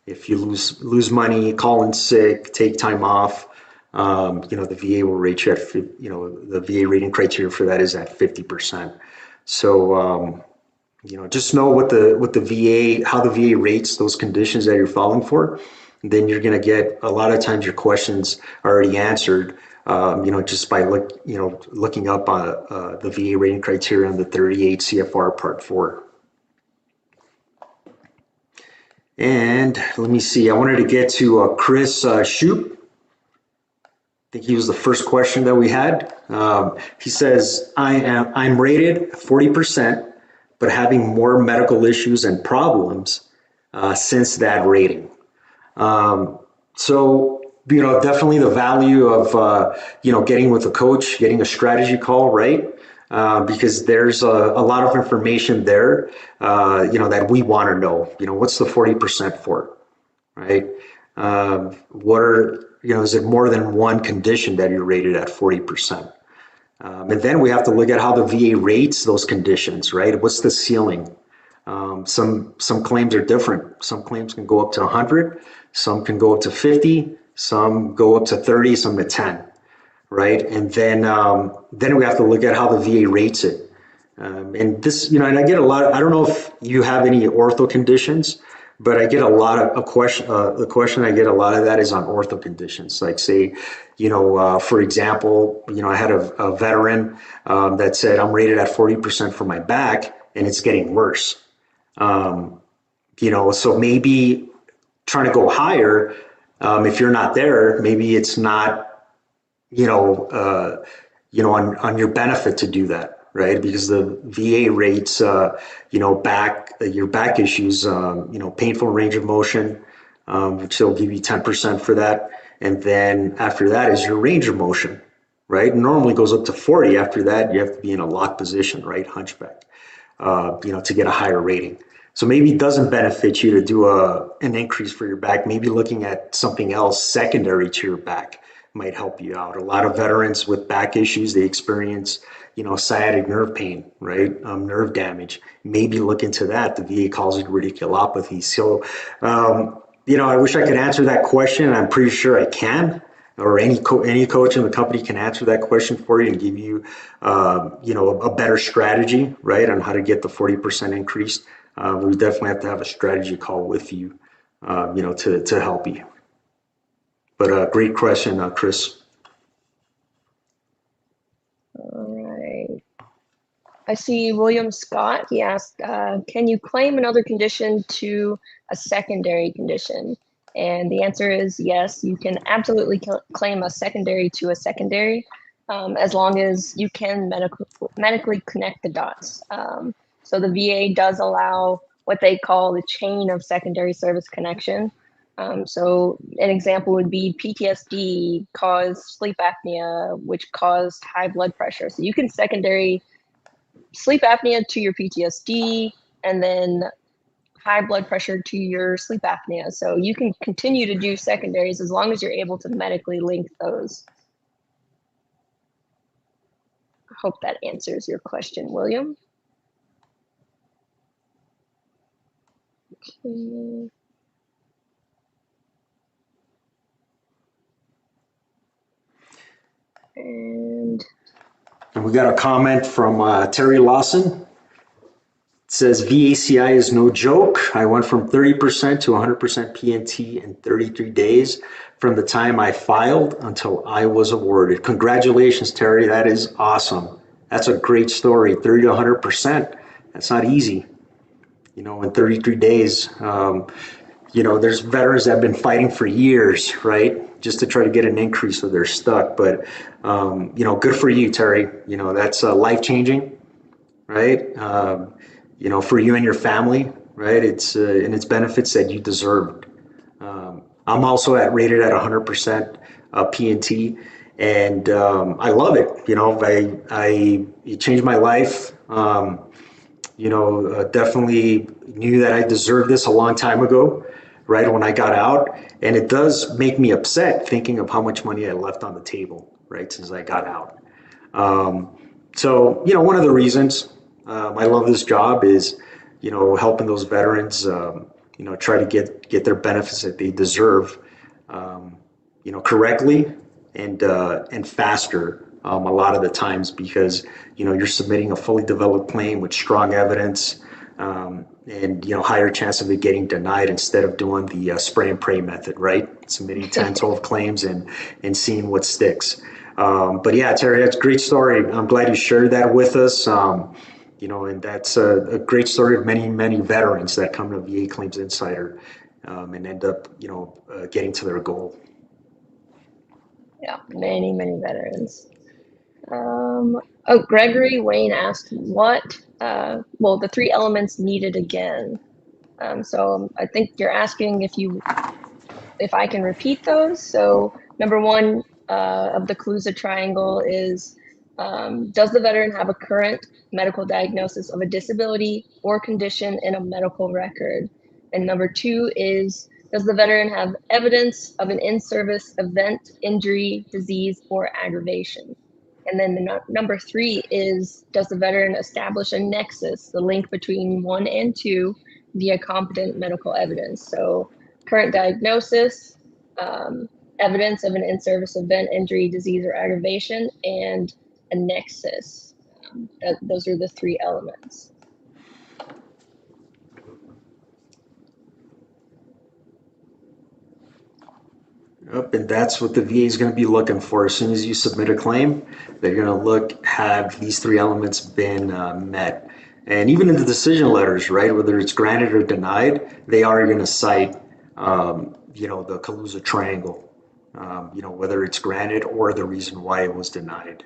If you lose money, call in sick, take time off, the VA will rate you at, the VA rating criteria for that is at 50%. So, just know what the VA, how the VA rates those conditions that you're filing for. Then you're going to get, a lot of times, your questions already answered, just by looking up on the VA rating criteria on the 38 CFR Part 4. And let me see, I wanted to get to Chris Shoup. I think he was the first question that we had. He says, I'm rated 40%, but having more medical issues and problems since that rating. So, definitely the value of, getting with a coach, getting a strategy call, right? Because there's a lot of information there, that we want to know. What's the 40% for, right? Is it more than one condition that you're rated at 40%? And then we have to look at how the VA rates those conditions, right? What's the ceiling? Some claims are different. Some claims can go up to 100, some can go up to 50, some go up to 30, some to 10, right? And then we have to look at how the VA rates it. And this, and I get a lot I don't know if you have any ortho conditions, but I get a lot of the question I get a lot of that is on ortho conditions. Like, say, for example, I had a veteran that said, I'm rated at 40% for my back and it's getting worse. So maybe trying to go higher, if you're not there, maybe it's not, on your benefit to do that, right? Because the VA rates, your back issues, painful range of motion, which they'll give you 10% for that. And then after that is your range of motion, right? Normally goes up to 40. After that, you have to be in a locked position, right? Hunchback, to get a higher rating. So maybe it doesn't benefit you to do an increase for your back, maybe looking at something else secondary to your back, might help you out. A lot of veterans with back issues, they experience, sciatic nerve pain, right? Nerve damage. Maybe look into that. The VA calls it radiculopathy. So, I wish I could answer that question. I'm pretty sure I can, or any coach in the company can answer that question for you and give you, a better strategy, right, on how to get the 40% increase. We definitely have to have a strategy call with you, to help you. But great question, Chris. All right. I see William Scott. He asked, can you claim another condition to a secondary condition? And the answer is yes, you can absolutely claim a secondary to a secondary, as long as you can medically connect the dots. So the VA does allow what they call the chain of secondary service connection. So an example would be PTSD caused sleep apnea, which caused high blood pressure. So you can secondary sleep apnea to your PTSD, and then high blood pressure to your sleep apnea. So you can continue to do secondaries as long as you're able to medically link those. I hope that answers your question, William. Okay. And we got a comment from Terry Lawson. It says VACI is no joke. I went from 30% to 100% PNT in 33 days from the time I filed until I was awarded. Congratulations, Terry. That is awesome. That's a great story. 30 to 100%. That's not easy. In 33 days. There's veterans that have been fighting for years, right? Just to try to get an increase, so they're stuck. But, good for you, Terry. That's life-changing, right? For you and your family, right? It's and its benefits that you deserved. I'm also rated at 100% PNT, and I love it. It changed my life. Definitely knew that I deserved this a long time ago, right when I got out, and it does make me upset thinking of how much money I left on the table, right, since I got out. So one of the reasons I love this job is, helping those veterans, try to get their benefits that they deserve, correctly and faster. A lot of the times, because you're submitting a fully developed claim with strong evidence, and higher chance of it getting denied instead of doing the spray and pray method, right? Submitting 10, 12 claims and seeing what sticks. But yeah, Terry, that's a great story. I'm glad you shared that with us. And that's a great story of many, many veterans that come to VA Claims Insider, and end up, getting to their goal. yeah, many, many veterans. Gregory Wayne asked the 3 elements needed again. So I think you're asking if I can repeat those. So number 1 of the Caluza Triangle is, does the veteran have a current medical diagnosis of a disability or condition in a medical record? And number 2 is, does the veteran have evidence of an in-service event, injury, disease, or aggravation? And then number 3 is, does the veteran establish a nexus, the link between 1 and 2, via competent medical evidence? So current diagnosis, evidence of an in-service event, injury, disease, or aggravation, and a nexus. Those are the 3 elements. Yep, and that's what the VA is going to be looking for. As soon as you submit a claim, they're going to have these 3 elements been met. And even in the decision letters, right, whether it's granted or denied, they are going to cite, the Caluza Triangle, whether it's granted or the reason why it was denied.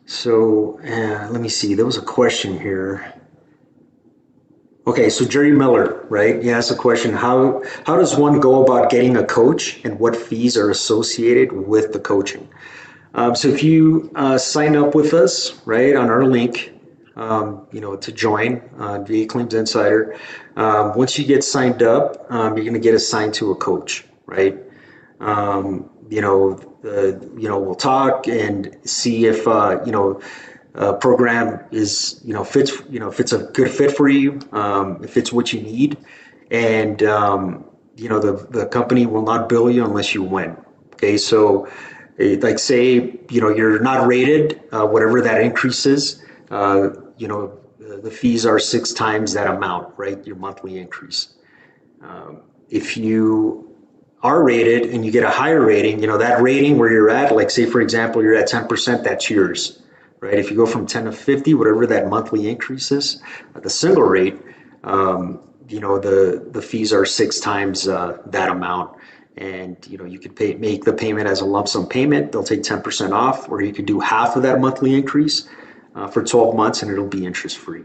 So let me see, there was a question here. Okay, so Jerry Miller, right? He asked a question, how does one go about getting a coach and what fees are associated with the coaching? So if you sign up with us, right, on our link, to join VA Claims Insider. Once you get signed up, you're going to get assigned to a coach, right? We'll talk and see if program is fits if it's a good fit for you, if it's what you need, and the company will not bill you unless you win. Okay, so like say you're not rated, whatever that increase is, the fees are 6 times that amount, right? Your monthly increase. If you are rated and you get a higher rating, that rating where you're at, like say for example, you're at 10%, that's yours, right? If you go from 10 to 50, whatever that monthly increase is, at the single rate, the fees are 6 times that amount. And you could make the payment as a lump sum payment. They'll take 10% off, or you could do half of that monthly increase for 12 months, and it'll be interest free.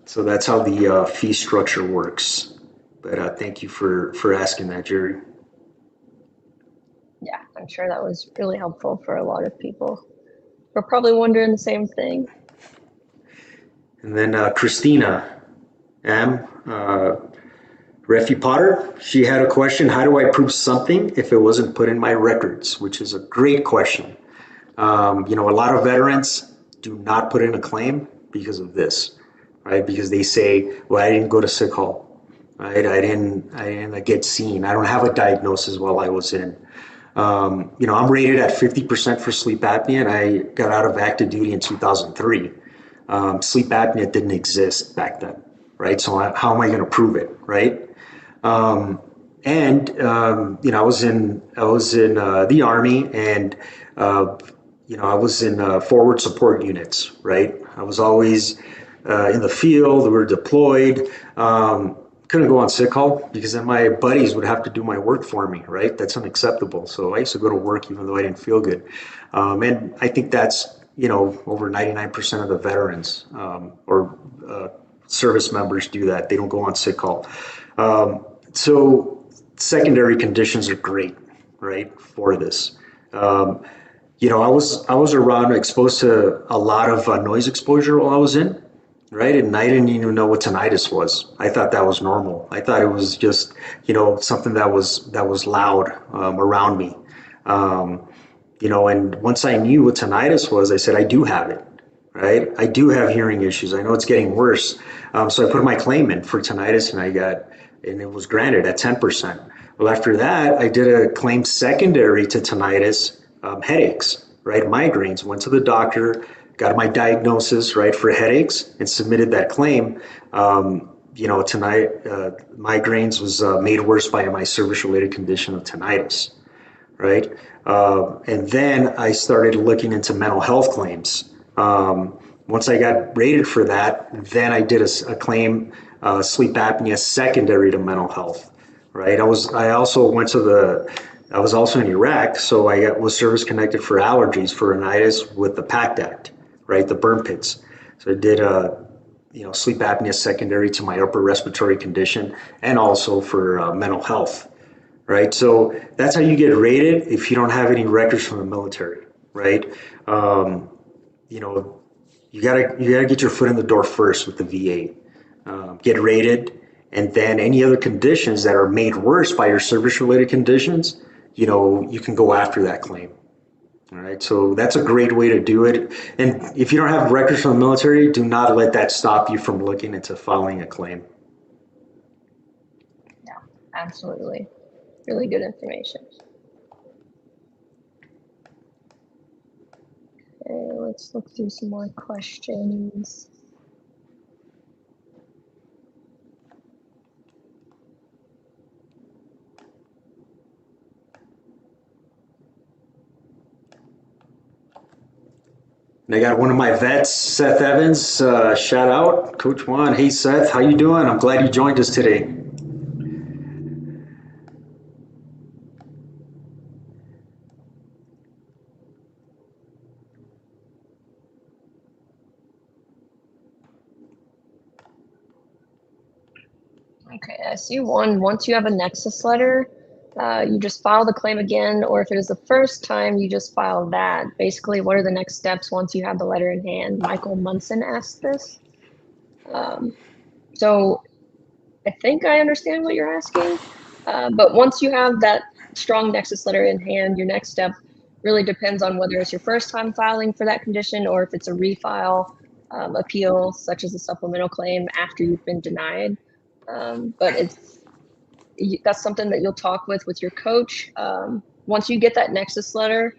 So that's how the fee structure works. But thank you for asking that, Jerry. Yeah, I'm sure that was really helpful for a lot of people. We're probably wondering the same thing. And then Christina M. Refi Potter, she had a question: how do I prove something if it wasn't put in my records? Which is a great question. A lot of veterans do not put in a claim because of this, right? Because they say, well, I didn't go to sick hall, right? I didn't get seen. I don't have a diagnosis while I was in. I'm rated at 50% for sleep apnea, and I got out of active duty in 2003. Sleep apnea didn't exist back then, right? So how am I going to prove it, right? I was in the Army, and I was in forward support units, right? I was always in the field. We were deployed. Couldn't go on sick call because then my buddies would have to do my work for me, right? That's unacceptable. So I used to go to work even though I didn't feel good. And I think that's, over 99% of the veterans or service members do that. They don't go on sick call. So secondary conditions are great, right, for this. I was around exposed to a lot of noise exposure while I was in, right? And I didn't even know what tinnitus was. I thought that was normal. I thought it was just, something that was loud around me. And once I knew what tinnitus was, I said, I do have it, right? I do have hearing issues. I know it's getting worse. So I put my claim in for tinnitus, and it was granted at 10%. Well, after that, I did a claim secondary to tinnitus, headaches, right? Migraines. Went to the doctor, got my diagnosis, right, for headaches, and submitted that claim. Migraines was made worse by my service-related condition of tinnitus, right? And then I started looking into mental health claims. Once I got rated for that, then I did a claim, sleep apnea secondary to mental health, right? I was also in Iraq, so I was service connected for allergies for rhinitis with the PACT Act, right? The burn pits. So I did sleep apnea secondary to my upper respiratory condition and also for mental health, right? So that's how you get rated if you don't have any records from the military, right? You gotta get your foot in the door first with the VA. Get rated, and then any other conditions that are made worse by your service-related conditions, you can go after that claim. All right, so that's a great way to do it. And if you don't have records from the military, do not let that stop you from looking into filing a claim. Yeah, absolutely. Really good information. Okay, let's look through some more questions. And I got one of my vets, Seth Evans. Shout out, Coach Juan. Hey, Seth, how you doing? I'm glad you joined us today. Okay, I see one. Once you have a nexus letter, you just file the claim again, or if it is the first time, you just file that. Basically, what are the next steps once you have the letter in hand? Michael Munson asked this. So I think I understand what you're asking, but once you have that strong nexus letter in hand, your next step really depends on whether it's your first time filing for that condition or if it's a refile appeal, such as a supplemental claim after you've been denied. But that's something that you'll talk with your coach. Once you get that nexus letter,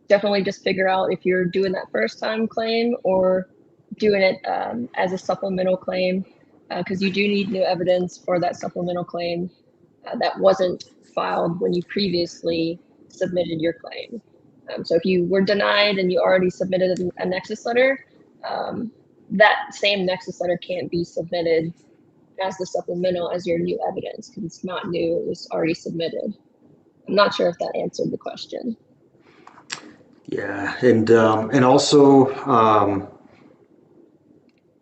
definitely just figure out if you're doing that first time claim or doing it as a supplemental claim, because you do need new evidence for that supplemental claim that wasn't filed when you previously submitted your claim. So if you were denied and you already submitted a nexus letter, that same nexus letter can't be submitted as the supplemental as your new evidence because it's not new, it was already submitted. I'm not sure if that answered the question. Yeah, and also,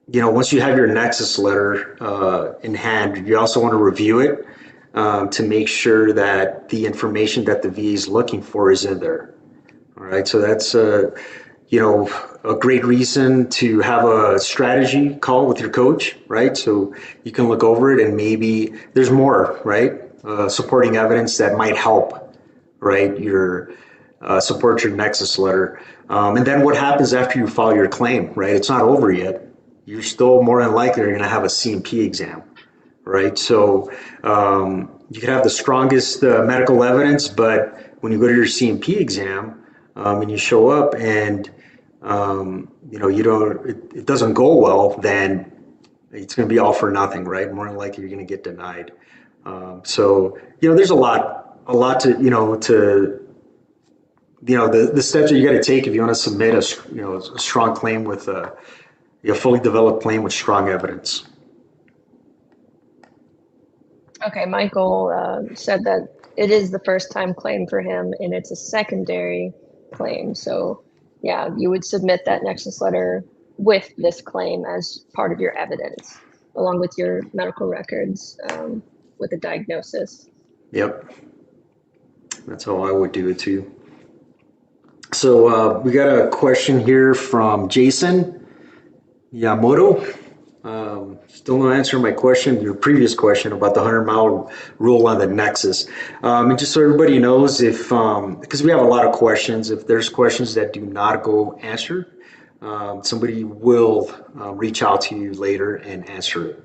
once you have your nexus letter in hand, you also want to review it to make sure that the information that the VA is looking for is in there. All right, so that's a great reason to have a strategy call with your coach, right? So you can look over it and maybe there's more, right? Supporting evidence that might help, right? Support your nexus letter. And then what happens after you file your claim, right? It's not over yet. You're still more than likely going to have a C&P exam, right? So you can have the strongest medical evidence, but when you go to your C&P exam and you show up and it doesn't go well, then it's going to be all for nothing, right? More than likely you're going to get denied. So there's a lot to the steps that you got to take if you want to submit a strong claim with a fully developed claim with strong evidence. Okay, Michael said that it is the first time claim for him and it's a secondary claim. So yeah, you would submit that nexus letter with this claim as part of your evidence, along with your medical records with a diagnosis. Yep, that's how I would do it too. So we got a question here from Jason Yamoto. Still no answer to my question, your previous question about the 100-mile rule on the nexus. And just so everybody knows, because we have a lot of questions, if there's questions that do not go answered, somebody will reach out to you later and answer it.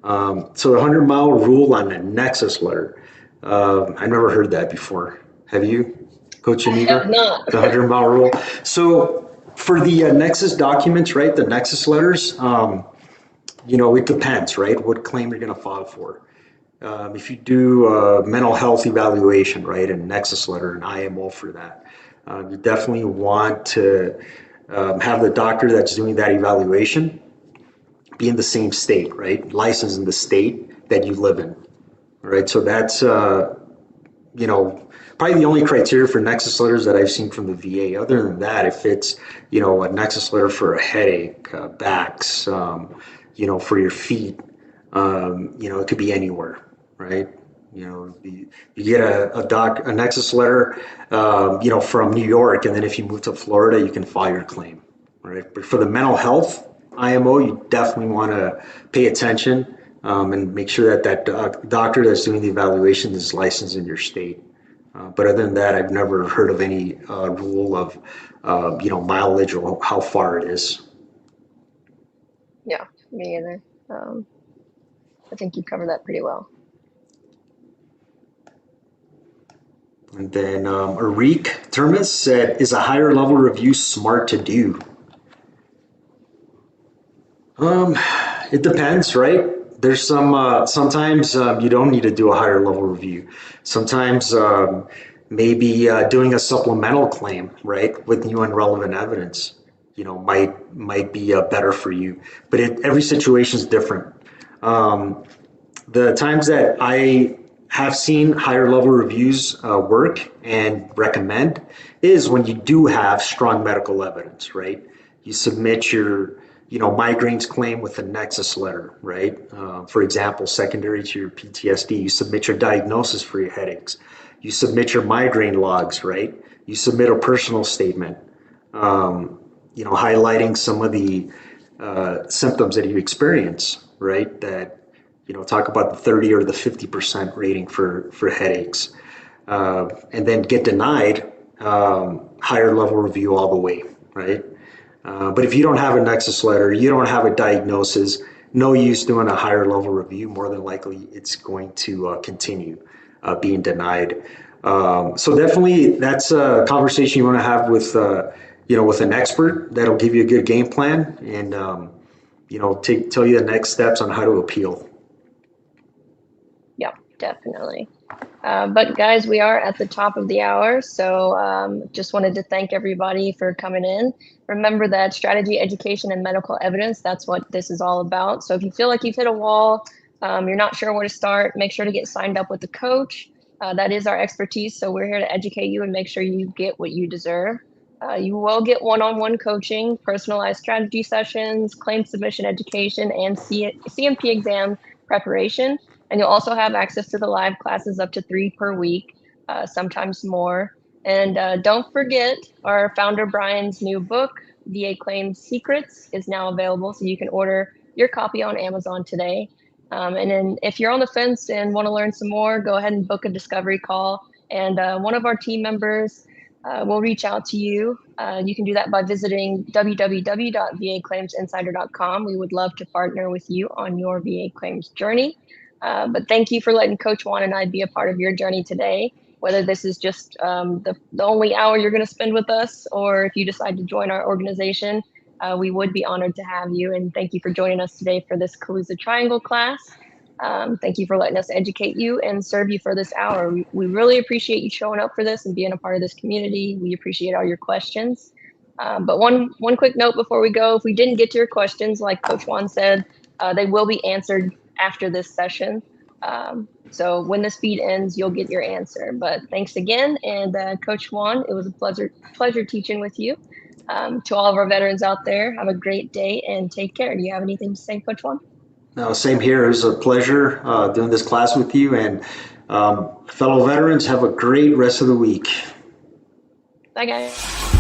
So the 100-mile rule on the nexus letter, I never heard that before. Have you, Coach Inigo? I have not. The 100-mile rule. So for the nexus documents, right, the nexus letters, it depends, right, what claim you're going to file for. If you do a mental health evaluation, right, a nexus letter, an IMO for that, you definitely want to have the doctor that's doing that evaluation be in the same state, right, licensed in the state that you live in, right? So that's, probably the only criteria for nexus letters that I've seen from the VA. Other than that, if it's, a nexus letter for a headache, backs, for your feet, it could be anywhere, right? You get a nexus letter, from New York, and then if you move to Florida, you can file your claim, right? But for the mental health IMO, you definitely want to pay attention and make sure that doctor that's doing the evaluation is licensed in your state. But other than that, I've never heard of any rule of, mileage or how far it is. Yeah, me either. I think you covered that pretty well. And then Arik Termas said, is a higher level review smart to do? It depends, right? There's sometimes you don't need to do a higher level review. Sometimes maybe doing a supplemental claim, right, with new and relevant evidence, might be better for you. But every situation is different. The times that I have seen higher level reviews work and recommend is when you do have strong medical evidence, right? You submit your migraines claim with a nexus letter, right? For example, secondary to your PTSD, you submit your diagnosis for your headaches. You submit your migraine logs, right? You submit a personal statement, highlighting some of the symptoms that you experience, right? That, talk about the 30 or the 50% rating for headaches. And then get denied, higher level review all the way, right? But if you don't have a nexus letter, you don't have a diagnosis, no use doing a higher level review. More than likely, it's going to continue being denied. So definitely, that's a conversation you want to have with, with an expert that'll give you a good game plan and, tell you the next steps on how to appeal. Yeah, definitely. But guys, we are at the top of the hour, so just wanted to thank everybody for coming in. Remember that strategy, education, and medical evidence, that's what this is all about. So if you feel like you've hit a wall, you're not sure where to start, make sure to get signed up with a coach. That is our expertise, so we're here to educate you and make sure you get what you deserve. You will get one-on-one coaching, personalized strategy sessions, claim submission education, and CMP exam preparation. And you'll also have access to the live classes up to 3 per week, sometimes more. And don't forget, our founder Brian's new book, VA Claims Secrets, is now available, so you can order your copy on Amazon today. And then if you're on the fence and want to learn some more, go ahead and book a discovery call. And one of our team members will reach out to you. You can do that by visiting www.vaclaimsinsider.com. We would love to partner with you on your VA claims journey. But thank you for letting Coach Juan and I be a part of your journey today, whether this is just the only hour you're going to spend with us, or if you decide to join our organization, we would be honored to have you. And thank you for joining us today for this Caluza Triangle class. Thank you for letting us educate you and serve you for this hour. We really appreciate you showing up for this and being a part of this community. We appreciate all your questions. But one quick note before we go, if we didn't get to your questions, like Coach Juan said, they will be answered after this session. So when this feed ends, you'll get your answer. But thanks again. And Coach Juan, it was a pleasure teaching with you. To all of our veterans out there, have a great day and take care. Do you have anything to say, Coach Juan? No, same here. It was a pleasure doing this class with you. And fellow veterans, have a great rest of the week. Bye, guys.